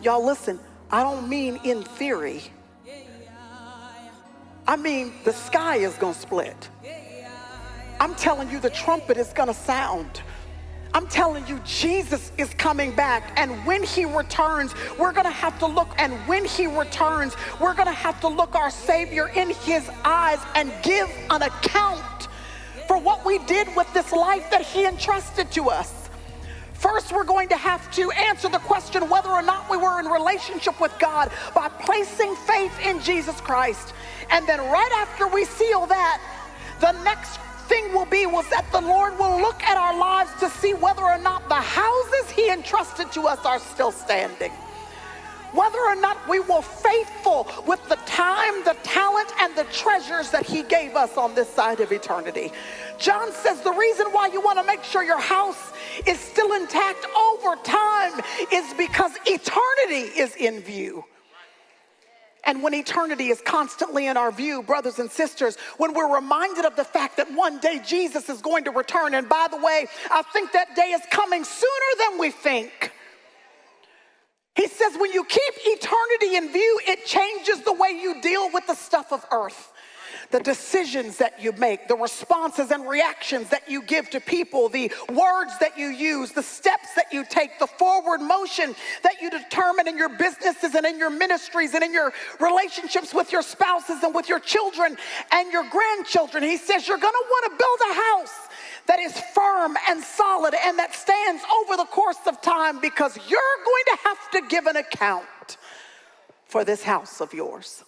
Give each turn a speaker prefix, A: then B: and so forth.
A: Y'all listen, I don't mean in theory. I mean the sky is gonna split. I'm telling you the trumpet is gonna sound. I'm telling you, Jesus is coming back, and when he returns, we're gonna have to look, and when he returns, we're gonna have to look our Savior in his eyes and give an account for what we did with this life that he entrusted to us. First, we're going to have to answer the question whether or not we were in relationship with God by placing faith in Jesus Christ. And then right after we seal that, the next thing will be that the Lord will look at our lives to see whether or not the houses he entrusted to us are still standing. Whether or not we were faithful with the time, the talent, and the treasures that he gave us on this side of eternity. John says the reason why you want to make sure your house is still intact over time is because eternity is in view. And when eternity is constantly in our view, brothers and sisters, when we're reminded of the fact that one day Jesus is going to return, and by the way, I think that day is coming sooner than we think. He says when you keep eternity in view, it changes the way you deal with the stuff of earth. The decisions that you make, the responses and reactions that you give to people, the words that you use, the steps that you take, the forward motion that you determine in your businesses and in your ministries and in your relationships with your spouses and with your children and your grandchildren. He says you're going to want to build a house that is firm and solid and that stands over the course of time, because you're going to have to give an account for this house of yours.